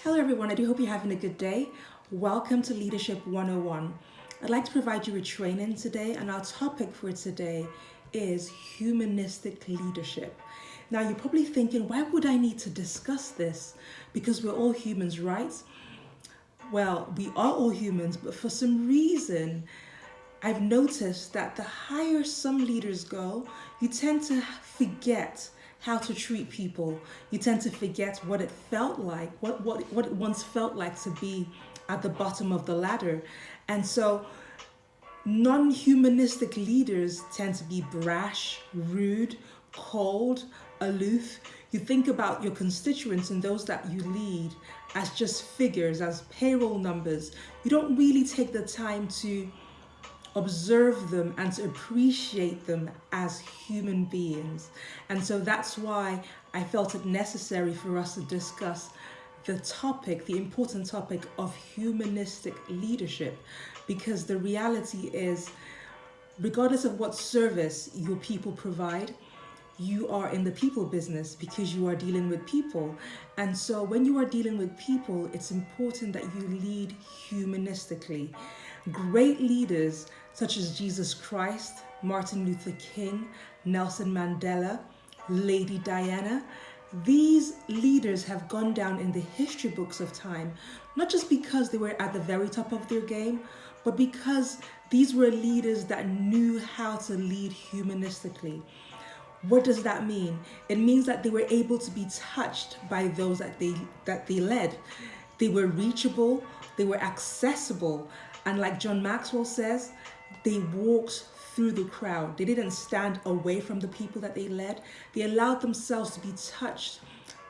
Hello everyone, I do hope you're having a good day. Welcome to Leadership 101. I'd like to provide you with training today, and our topic for today is humanistic leadership. Now you're probably thinking, why would I need to discuss this? Because we're all humans, right? Well, we are all humans, but for some reason, I've noticed that the higher some leaders go, you tend to forget how to treat people. You tend to forget what it felt like, what it once felt like to be at the bottom of the ladder. And so non-humanistic leaders tend to be brash, rude, cold, aloof. You think about your constituents and those that you lead as just figures, as payroll numbers. You don't really take the time to observe them and to appreciate them as human beings. And so that's why I felt it necessary for us to discuss the topic, the important topic of humanistic leadership, because the reality is, regardless of what service your people provide, you are in the people business because you are dealing with people. And so when you are dealing with people, it's important that you lead humanistically. Great leaders such as Jesus Christ, Martin Luther King, Nelson Mandela, Lady Diana, these leaders have gone down in the history books of time, not just because they were at the very top of their game, but because these were leaders that knew how to lead humanistically. What does that mean? It means that they were able to be touched by those that they led. They were reachable, they were accessible, and like John Maxwell says, they walked through the crowd. They didn't stand away from the people that they led. They allowed themselves to be touched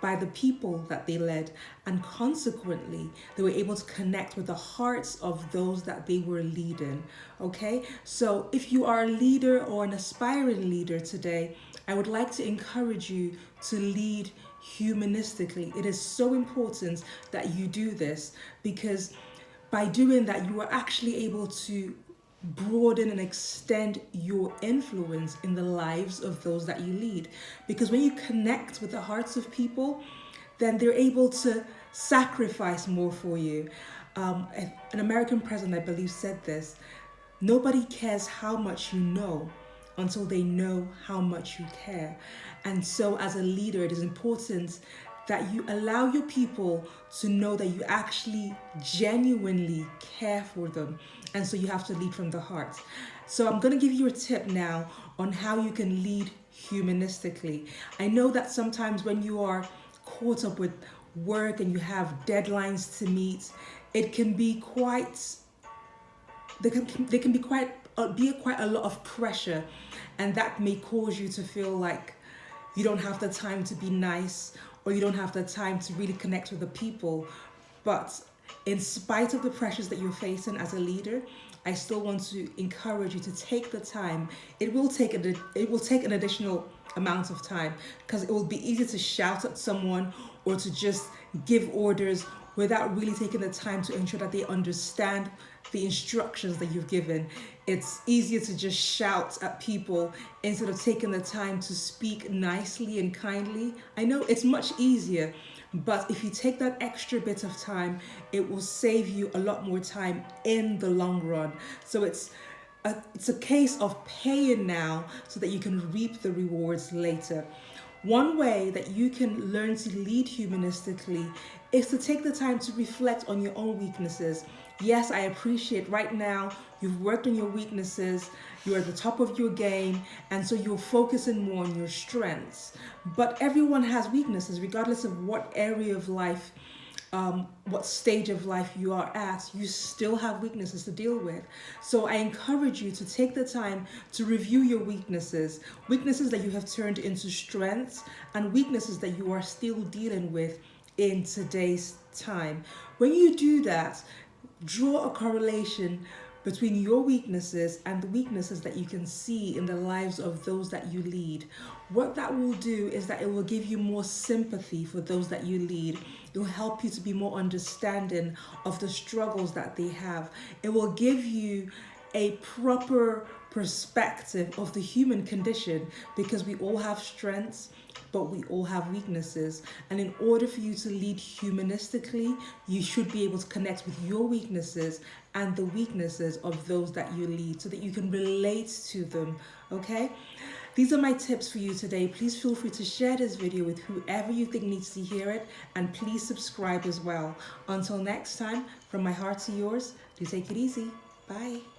by the people that they led, and consequently they were able to connect with the hearts of those that they were leading. Okay, so if you are a leader or an aspiring leader today, I would like to encourage you to lead humanistically. It is so important that you do this, because by doing that you are actually able to broaden and extend your influence in the lives of those that you lead. Because when you connect with the hearts of people, then they're able to sacrifice more for you. An American president, I believe, said this: nobody cares how much you know until they know how much you care. And so as a leader, it is important that you allow your people to know that you actually genuinely care for them. And so you have to lead from the heart. So I'm going to give you a tip now on how you can lead humanistically. I know that sometimes when you are caught up with work and you have deadlines to meet, it can be quite, there can be quite a lot of pressure, and that may cause you to feel like you don't have the time to be nice, or you don't have the time to really connect with the people. But in spite of the pressures that you're facing as a leader, I still want to encourage you to take the time. It will take an additional amount of time, because it will be easy to shout at someone or to just give orders without really taking the time to ensure that they understand the instructions that you've given. It's easier to just shout at people instead of taking the time to speak nicely and kindly. I know it's much easier, but if you take that extra bit of time, it will save you a lot more time in the long run. So it's a case of paying now so that you can reap the rewards later. One way that you can learn to lead humanistically is to take the time to reflect on your own weaknesses. Yes, I appreciate right now you've worked on your weaknesses, you're at the top of your game, and so you're focusing more on your strengths. But everyone has weaknesses, regardless of what area of life, what stage of life you are at, you still have weaknesses to deal with. So I encourage you to take the time to review your weaknesses that you have turned into strengths, and weaknesses that you are still dealing with in today's time. When you do that, draw a correlation between your weaknesses and the weaknesses that you can see in the lives of those that you lead. What that will do is that it will give you more sympathy for those that you lead. It will help you to be more understanding of the struggles that they have. It will give you a proper perspective of the human condition, because we all have strengths, but we all have weaknesses. And in order for you to lead humanistically, you should be able to connect with your weaknesses and the weaknesses of those that you lead so that you can relate to them, okay? These are my tips for you today. Please feel free to share this video with whoever you think needs to hear it, and please subscribe as well. Until next time, from my heart to yours, do take it easy. Bye.